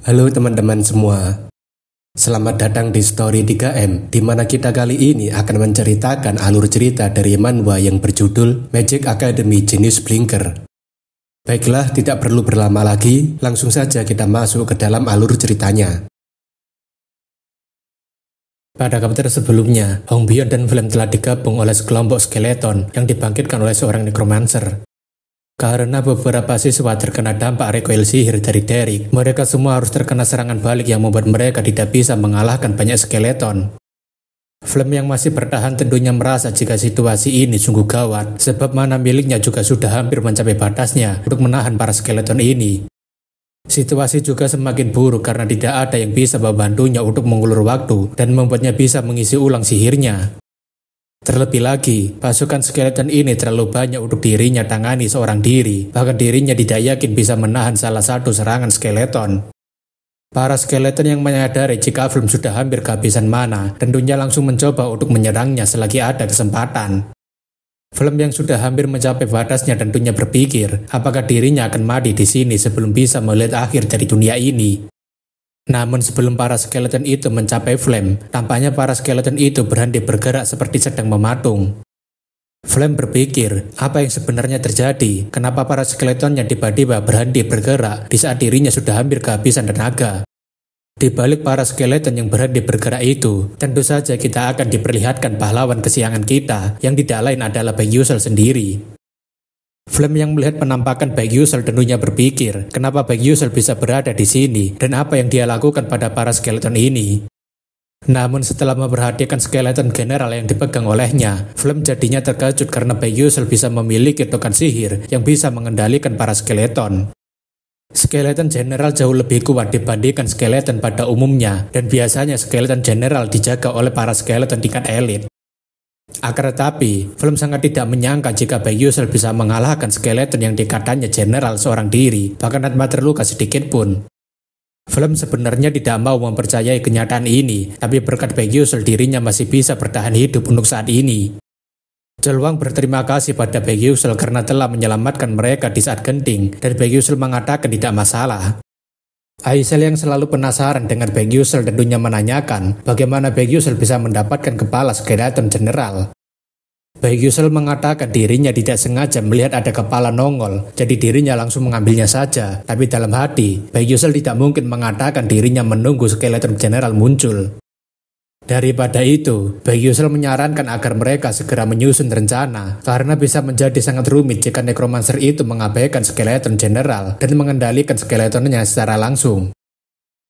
Halo teman-teman semua. Selamat datang di Story 3M, di mana kita kali ini akan menceritakan alur cerita dari manhwa yang berjudul Magic Academy Genius Blinker. Baiklah, tidak perlu berlama lagi, langsung saja kita masuk ke dalam alur ceritanya. Pada chapter sebelumnya, Hong Byon dan Flem telah digabung oleh sekelompok skeleton yang dibangkitkan oleh seorang necromancer. Karena beberapa siswa terkena dampak recoil sihir dari Derek, mereka semua harus terkena serangan balik yang membuat mereka tidak bisa mengalahkan banyak skeleton. Flem yang masih bertahan tentunya merasa jika situasi ini sungguh gawat, sebab mana miliknya juga sudah hampir mencapai batasnya untuk menahan para skeleton ini. Situasi juga semakin buruk karena tidak ada yang bisa membantunya untuk mengulur waktu dan membuatnya bisa mengisi ulang sihirnya. Terlebih lagi, pasukan skeleton ini terlalu banyak untuk dirinya tangani seorang diri, bahkan dirinya tidak yakin bisa menahan salah satu serangan skeleton. Para skeleton yang menyadari jika Flem sudah hampir kehabisan mana, tentunya langsung mencoba untuk menyerangnya selagi ada kesempatan. Flem yang sudah hampir mencapai batasnya tentunya berpikir, apakah dirinya akan mati di sini sebelum bisa melihat akhir dari dunia ini. Namun sebelum para skeleton itu mencapai Flem, tampaknya para skeleton itu berhenti bergerak seperti sedang mematung. Flem berpikir, apa yang sebenarnya terjadi? Kenapa para skeletonnya tiba-tiba berhenti bergerak di saat dirinya sudah hampir kehabisan tenaga? Di balik para skeleton yang berhenti bergerak itu, tentu saja kita akan diperlihatkan pahlawan kesiangan kita, yang tidak lain adalah Baek Yuseol sendiri. Flem yang melihat penampakan Baek Yuseol tentunya berpikir, kenapa Baek Yuseol bisa berada di sini dan apa yang dia lakukan pada para skeleton ini. Namun setelah memperhatikan skeleton general yang dipegang olehnya, Flem jadinya terkejut karena Baek Yuseol bisa memiliki token sihir yang bisa mengendalikan para skeleton. Skeleton general jauh lebih kuat dibandingkan skeleton pada umumnya, dan biasanya skeleton general dijaga oleh para skeleton tingkat elit. Akan tetapi, Flem sangat tidak menyangka jika Baek Yuseol bisa mengalahkan skeleton yang dikatanya general seorang diri, bahkan tanpa terluka sedikit pun. Flem sebenarnya tidak mau mempercayai kenyataan ini, tapi berkat Baek Yuseol dirinya masih bisa bertahan hidup untuk saat ini. Jeolwang berterima kasih pada Baek Yuseol karena telah menyelamatkan mereka di saat genting, dan Baek Yuseol mengatakan tidak masalah. Aisel yang selalu penasaran dengan Baek Yuseol tentunya menanyakan bagaimana Baek Yuseol bisa mendapatkan kepala skeleton general. Baek Yuseol mengatakan dirinya tidak sengaja melihat ada kepala nongol, jadi dirinya langsung mengambilnya saja. Tapi dalam hati, Baek Yuseol tidak mungkin mengatakan dirinya menunggu skeleton general muncul. Daripada itu, Baek Yuseol menyarankan agar mereka segera menyusun rencana, karena bisa menjadi sangat rumit jika necromancer itu mengabaikan skeleton general dan mengendalikan skeletonnya secara langsung.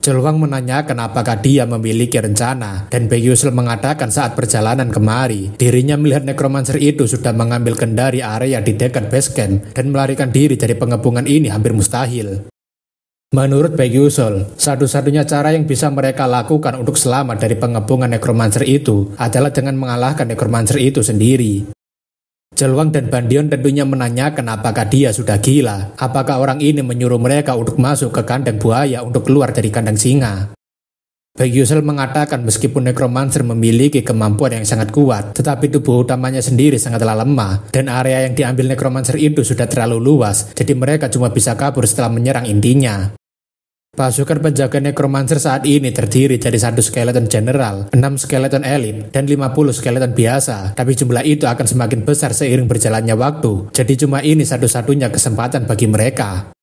Jeolwang menanyakan apakah dia memiliki rencana, dan Baek Yuseol mengatakan saat perjalanan kemari, dirinya melihat necromancer itu sudah mengambil kendari area di dekat base camp dan melarikan diri dari pengepungan ini hampir mustahil. Menurut Baek Yuseol, satu-satunya cara yang bisa mereka lakukan untuk selamat dari pengepungan necromancer itu adalah dengan mengalahkan necromancer itu sendiri. Jeolwang dan Bandion tentunya menanyakan apakah dia sudah gila, apakah orang ini menyuruh mereka untuk masuk ke kandang buaya untuk keluar dari kandang singa. Baek Yuseol mengatakan meskipun necromancer memiliki kemampuan yang sangat kuat, tetapi tubuh utamanya sendiri sangatlah lemah, dan area yang diambil necromancer itu sudah terlalu luas, jadi mereka cuma bisa kabur setelah menyerang intinya. Pasukan penjaga necromancer saat ini terdiri dari 1 skeleton general, 6 skeleton elit, dan 50 skeleton biasa, tapi jumlah itu akan semakin besar seiring berjalannya waktu, jadi cuma ini satu-satunya kesempatan bagi mereka.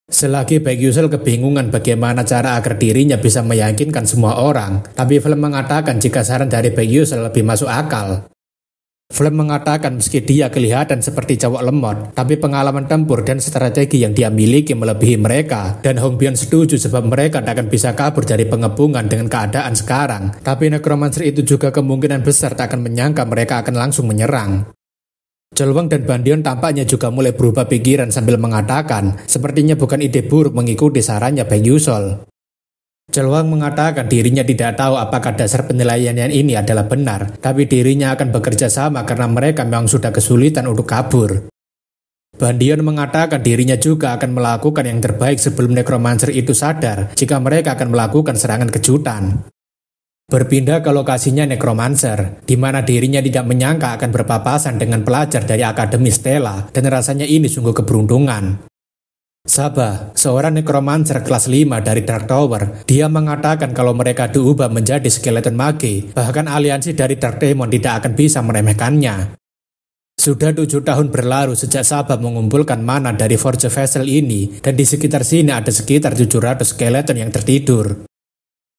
Selagi Baek Yuseol kebingungan bagaimana cara agar dirinya bisa meyakinkan semua orang, tapi Flem mengatakan jika saran dari Baek Yuseol lebih masuk akal. Flem mengatakan meski dia kelihatan seperti cowok lemot, tapi pengalaman tempur dan strategi yang dia miliki melebihi mereka, dan Hong Byon setuju sebab mereka tak akan bisa kabur dari pengepungan dengan keadaan sekarang, tapi necromancer itu juga kemungkinan besar tak akan menyangka mereka akan langsung menyerang. Jeolwang dan Bandion tampaknya juga mulai berubah pikiran sambil mengatakan, sepertinya bukan ide buruk mengikuti sarannya Baek Yuseol. Jeolwang mengatakan dirinya tidak tahu apakah dasar penilaian ini adalah benar, tapi dirinya akan bekerja sama karena mereka memang sudah kesulitan untuk kabur. Bandion mengatakan dirinya juga akan melakukan yang terbaik sebelum necromancer itu sadar jika mereka akan melakukan serangan kejutan. Berpindah ke lokasinya necromancer, di mana dirinya tidak menyangka akan berpapasan dengan pelajar dari Akademi Stella, dan rasanya ini sungguh keberuntungan. Sabah, seorang necromancer kelas 5 dari Dark Tower, dia mengatakan kalau mereka diubah menjadi skeleton mage, bahkan aliansi dari Dark Demon tidak akan bisa meremehkannya. Sudah 7 tahun berlalu sejak Sabah mengumpulkan mana dari Forge Vessel ini, dan di sekitar sini ada sekitar 700 skeleton yang tertidur.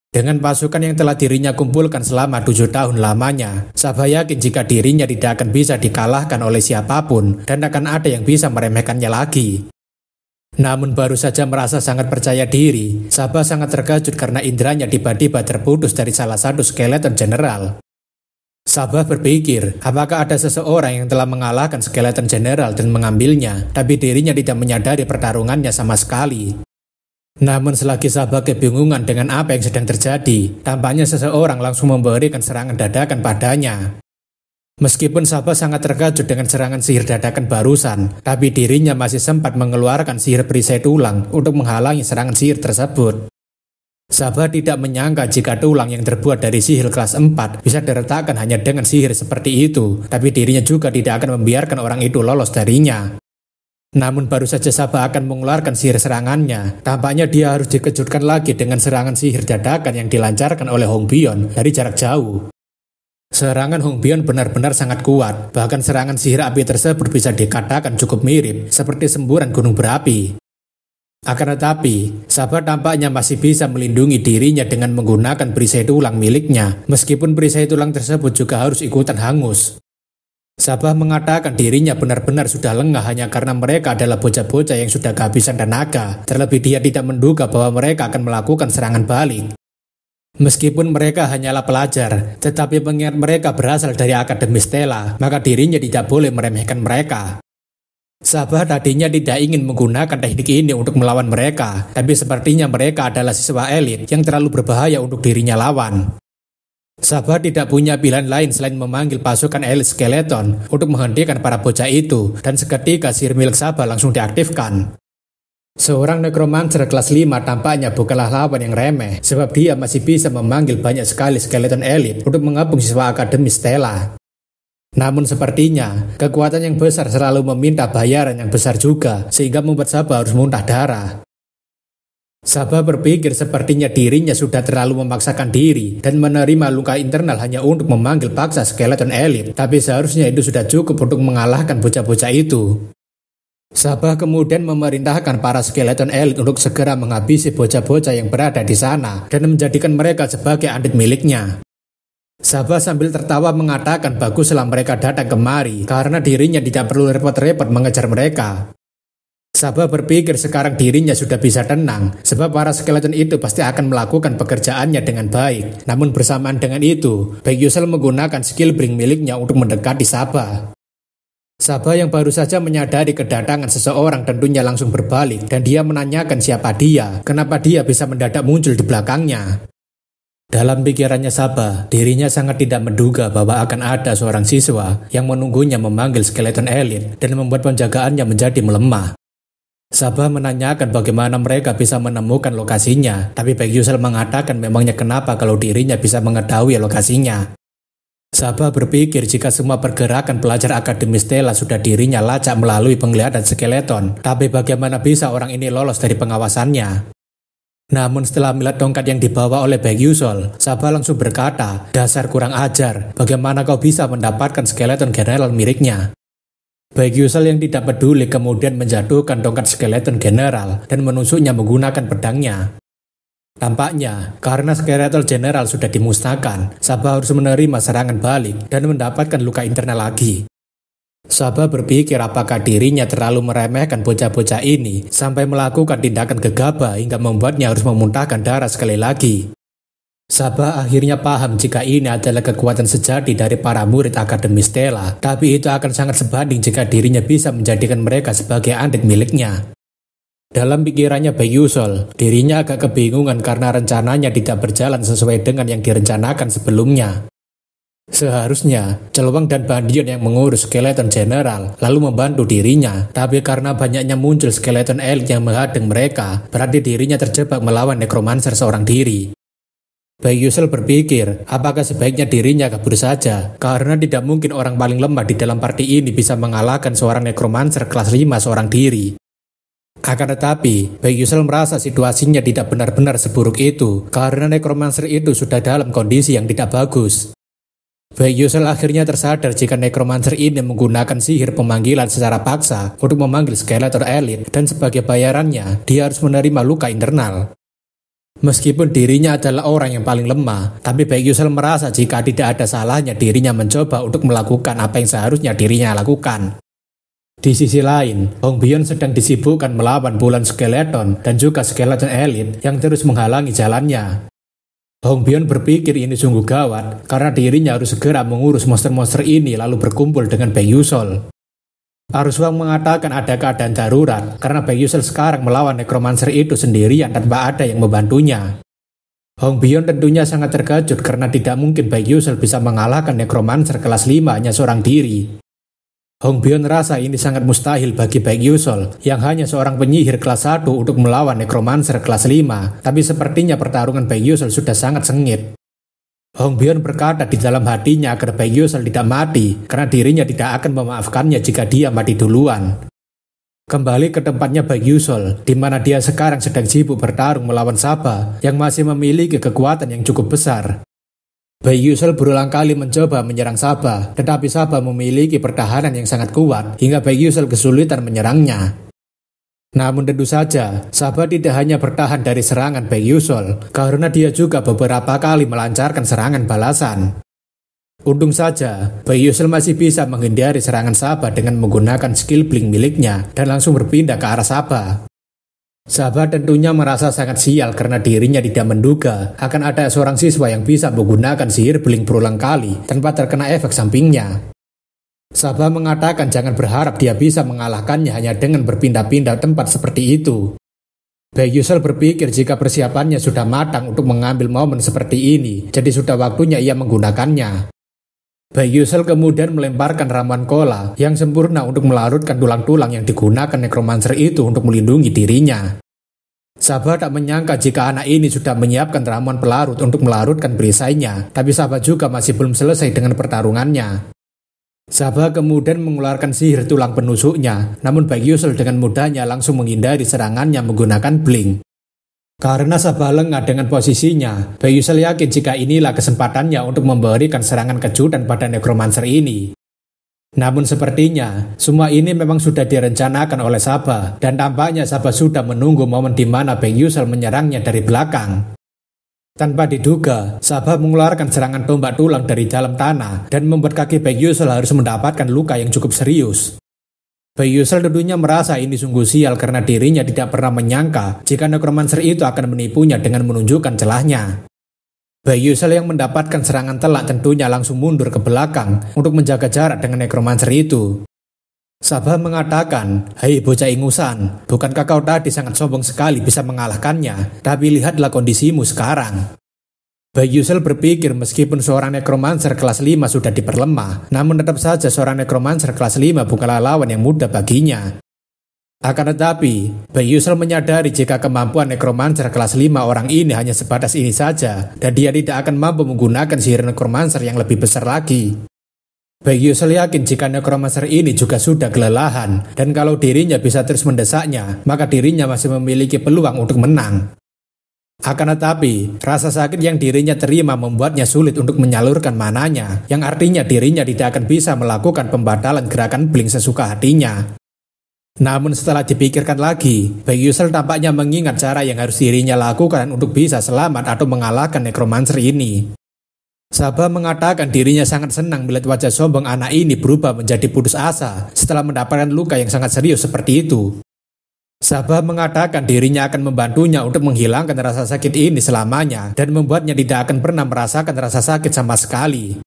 Dengan pasukan yang telah dirinya kumpulkan selama 7 tahun lamanya, Sabah yakin jika dirinya tidak akan bisa dikalahkan oleh siapapun, dan akan ada yang bisa meremehkannya lagi. Namun baru saja merasa sangat percaya diri, Sabah sangat terkejut karena inderanya tiba-tiba terputus dari salah satu skeleton general. Sabah berpikir, apakah ada seseorang yang telah mengalahkan skeleton general dan mengambilnya, tapi dirinya tidak menyadari pertarungannya sama sekali. Namun selagi Sabah kebingungan dengan apa yang sedang terjadi, tampaknya seseorang langsung memberikan serangan dadakan padanya. Meskipun Sabah sangat terkejut dengan serangan sihir dadakan barusan, tapi dirinya masih sempat mengeluarkan sihir perisai tulang untuk menghalangi serangan sihir tersebut. Sabah tidak menyangka jika tulang yang terbuat dari sihir kelas 4 bisa diretakkan hanya dengan sihir seperti itu, tapi dirinya juga tidak akan membiarkan orang itu lolos darinya. Namun baru saja Sabah akan mengeluarkan sihir serangannya, tampaknya dia harus dikejutkan lagi dengan serangan sihir dadakan yang dilancarkan oleh Hong Bion dari jarak jauh. Serangan Hong Bion benar-benar sangat kuat, bahkan serangan sihir api tersebut bisa dikatakan cukup mirip, seperti semburan gunung berapi. Akan tetapi, Sabah tampaknya masih bisa melindungi dirinya dengan menggunakan perisai tulang miliknya, meskipun perisai tulang tersebut juga harus ikutan hangus. Sabah mengatakan dirinya benar-benar sudah lengah hanya karena mereka adalah bocah-bocah yang sudah kehabisan tenaga, terlebih dia tidak menduga bahwa mereka akan melakukan serangan balik. Meskipun mereka hanyalah pelajar, tetapi mengingat mereka berasal dari Akademi Stella, maka dirinya tidak boleh meremehkan mereka. Sabah tadinya tidak ingin menggunakan teknik ini untuk melawan mereka, tapi sepertinya mereka adalah siswa elit yang terlalu berbahaya untuk dirinya lawan. Sabah tidak punya pilihan lain selain memanggil pasukan elit skeleton untuk menghentikan para bocah itu, dan seketika sihir milik Sabah langsung diaktifkan. Seorang necromancer kelas 5 tampaknya bukanlah lawan yang remeh, sebab dia masih bisa memanggil banyak sekali skeleton elit untuk mengepung siswa Akademi Stella. Namun sepertinya, kekuatan yang besar selalu meminta bayaran yang besar juga, sehingga membuat Sabah harus muntah darah. Sabah berpikir sepertinya dirinya sudah terlalu memaksakan diri dan menerima luka internal hanya untuk memanggil paksa skeleton elit, tapi seharusnya itu sudah cukup untuk mengalahkan bocah-bocah itu. Sabah kemudian memerintahkan para skeleton elit untuk segera menghabisi bocah-bocah yang berada di sana dan menjadikan mereka sebagai andit miliknya. Sabah sambil tertawa mengatakan baguslah mereka datang kemari karena dirinya tidak perlu repot-repot mengejar mereka. Sabah berpikir sekarang dirinya sudah bisa tenang sebab para skeleton itu pasti akan melakukan pekerjaannya dengan baik. Namun bersamaan dengan itu, Baek Yusel menggunakan skill bring miliknya untuk mendekati Sabah. Sabah yang baru saja menyadari kedatangan seseorang tentunya langsung berbalik dan dia menanyakan siapa dia, kenapa dia bisa mendadak muncul di belakangnya. Dalam pikirannya Sabah, dirinya sangat tidak menduga bahwa akan ada seorang siswa yang menunggunya memanggil skeleton elit dan membuat penjagaannya menjadi melemah. Sabah menanyakan bagaimana mereka bisa menemukan lokasinya, tapi Baek Yusel mengatakan memangnya kenapa kalau dirinya bisa mengetahui lokasinya. Sabah berpikir jika semua pergerakan pelajar Akademi Stella sudah dirinya lacak melalui penglihatan skeleton, tapi bagaimana bisa orang ini lolos dari pengawasannya? Namun setelah melihat tongkat yang dibawa oleh Baek Yusel, Sabah langsung berkata, dasar kurang ajar, bagaimana kau bisa mendapatkan skeleton general miliknya? Baek Yusel yang tidak peduli kemudian menjatuhkan tongkat skeleton general dan menusuknya menggunakan pedangnya. Tampaknya, karena skeleton general sudah dimusnahkan, Sabah harus menerima serangan balik dan mendapatkan luka internal lagi. Sabah berpikir apakah dirinya terlalu meremehkan bocah-bocah ini sampai melakukan tindakan gegabah hingga membuatnya harus memuntahkan darah sekali lagi. Sabah akhirnya paham jika ini adalah kekuatan sejati dari para murid Akademi Stella, tapi itu akan sangat sebanding jika dirinya bisa menjadikan mereka sebagai andit miliknya. Dalam pikirannya Baek Yusel, dirinya agak kebingungan karena rencananya tidak berjalan sesuai dengan yang direncanakan sebelumnya. Seharusnya, Celwang dan Bandion yang mengurus skeleton general lalu membantu dirinya, tapi karena banyaknya muncul skeleton elit yang menghadang mereka, berarti dirinya terjebak melawan necromancer seorang diri. Baek Yusel berpikir, apakah sebaiknya dirinya kabur saja, karena tidak mungkin orang paling lemah di dalam party ini bisa mengalahkan seorang necromancer kelas 5 seorang diri. Akan tetapi, Baek Yusel merasa situasinya tidak benar-benar seburuk itu karena necromancer itu sudah dalam kondisi yang tidak bagus. Baek Yusel akhirnya tersadar jika necromancer ini menggunakan sihir pemanggilan secara paksa untuk memanggil Skeletor elit dan sebagai bayarannya, dia harus menerima luka internal. Meskipun dirinya adalah orang yang paling lemah, tapi Baek Yusel merasa jika tidak ada salahnya dirinya mencoba untuk melakukan apa yang seharusnya dirinya lakukan. Di sisi lain, Hong Bion sedang disibukkan melawan Bulan Skeleton dan juga Skeleton Elite yang terus menghalangi jalannya. Hong Bion berpikir ini sungguh gawat karena dirinya harus segera mengurus monster-monster ini lalu berkumpul dengan Baek Yusel. Arus Wang mengatakan ada keadaan darurat karena Baek Yusel sekarang melawan necromancer itu sendirian tanpa ada yang membantunya. Hong Bion tentunya sangat terkejut karena tidak mungkin Baek Yusel bisa mengalahkan necromancer kelas 5 hanya seorang diri. Hong Bion rasa ini sangat mustahil bagi Baek Yusel yang hanya seorang penyihir kelas 1 untuk melawan necromancer kelas 5, tapi sepertinya pertarungan Baek Yusel sudah sangat sengit. Hong Bion berkata di dalam hatinya agar Baek Yusel tidak mati karena dirinya tidak akan memaafkannya jika dia mati duluan. Kembali ke tempatnya Baek Yusel, di mana dia sekarang sedang sibuk bertarung melawan Saba yang masih memiliki kekuatan yang cukup besar. Baek Yusel berulang kali mencoba menyerang Saba, tetapi Saba memiliki pertahanan yang sangat kuat hingga Baek Yusel kesulitan menyerangnya. Namun tentu saja, Saba tidak hanya bertahan dari serangan Baek Yusel, karena dia juga beberapa kali melancarkan serangan balasan. Untung saja, Baek Yusel masih bisa menghindari serangan Saba dengan menggunakan skill blink miliknya dan langsung berpindah ke arah Saba. Saba tentunya merasa sangat sial karena dirinya tidak menduga akan ada seorang siswa yang bisa menggunakan sihir blink berulang kali tanpa terkena efek sampingnya. Saba mengatakan jangan berharap dia bisa mengalahkannya hanya dengan berpindah-pindah tempat seperti itu. Baek Yusel berpikir jika persiapannya sudah matang untuk mengambil momen seperti ini, jadi sudah waktunya ia menggunakannya. Baek Yusel kemudian melemparkan ramuan kola yang sempurna untuk melarutkan tulang-tulang yang digunakan necromancer itu untuk melindungi dirinya. Saba tak menyangka jika anak ini sudah menyiapkan ramuan pelarut untuk melarutkan perisainya, tapi Saba juga masih belum selesai dengan pertarungannya. Saba kemudian mengeluarkan sihir tulang penusuknya, namun Baek Yusel dengan mudahnya langsung menghindari serangannya menggunakan blink. Karena Saba lengah dengan posisinya, Baek Yusel yakin jika inilah kesempatannya untuk memberikan serangan kejutan pada necromancer ini. Namun sepertinya, semua ini memang sudah direncanakan oleh Saba, dan tampaknya Saba sudah menunggu momen di mana Baek Yusel menyerangnya dari belakang. Tanpa diduga, Saba mengeluarkan serangan tombak tulang dari dalam tanah, dan membuat kaki Baek Yusel harus mendapatkan luka yang cukup serius. Baek Yusel tentunya merasa ini sungguh sial karena dirinya tidak pernah menyangka jika necromancer itu akan menipunya dengan menunjukkan celahnya. Baek Yusel yang mendapatkan serangan telak tentunya langsung mundur ke belakang untuk menjaga jarak dengan necromancer itu. Saba mengatakan, "Hai bocah ingusan, bukankah kau tadi sangat sombong sekali bisa mengalahkannya, tapi lihatlah kondisimu sekarang." Baek Yusel berpikir meskipun seorang necromancer kelas 5 sudah diperlemah, namun tetap saja seorang necromancer kelas 5 bukanlah lawan yang mudah baginya. Akan tetapi, Baek Yusel menyadari jika kemampuan necromancer kelas 5 orang ini hanya sebatas ini saja, dan dia tidak akan mampu menggunakan sihir necromancer yang lebih besar lagi. Baek Yusel yakin jika necromancer ini juga sudah kelelahan, dan kalau dirinya bisa terus mendesaknya, maka dirinya masih memiliki peluang untuk menang. Akan tetapi, rasa sakit yang dirinya terima membuatnya sulit untuk menyalurkan mananya, yang artinya dirinya tidak akan bisa melakukan pembatalan gerakan blink sesuka hatinya. Namun setelah dipikirkan lagi, Baek Yusel tampaknya mengingat cara yang harus dirinya lakukan untuk bisa selamat atau mengalahkan necromancer ini. Saba mengatakan dirinya sangat senang melihat wajah sombong anak ini berubah menjadi putus asa setelah mendapatkan luka yang sangat serius seperti itu. Saba mengatakan dirinya akan membantunya untuk menghilangkan rasa sakit ini selamanya dan membuatnya tidak akan pernah merasakan rasa sakit sama sekali.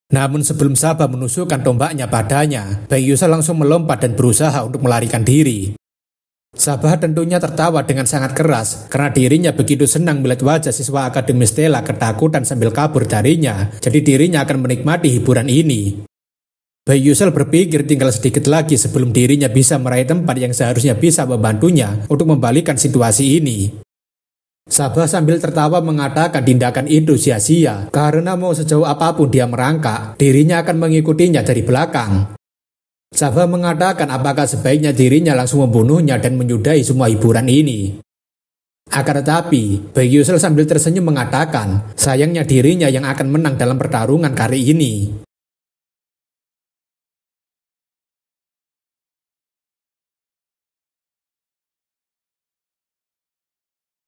Namun sebelum Saba menusukkan tombaknya padanya, Baek Yusel langsung melompat dan berusaha untuk melarikan diri. Saba tentunya tertawa dengan sangat keras karena dirinya begitu senang melihat wajah siswa Akademi Stella ketakutan sambil kabur darinya, jadi dirinya akan menikmati hiburan ini. Baek Yusel berpikir tinggal sedikit lagi sebelum dirinya bisa meraih tempat yang seharusnya bisa membantunya untuk membalikan situasi ini. Saba sambil tertawa mengatakan tindakan itu sia-sia karena mau sejauh apapun dia merangkak, dirinya akan mengikutinya dari belakang. Sava mengatakan apakah sebaiknya dirinya langsung membunuhnya dan menyudahi semua hiburan ini. Akan tetapi, Baek Yusil sambil tersenyum mengatakan, sayangnya dirinya yang akan menang dalam pertarungan kali ini.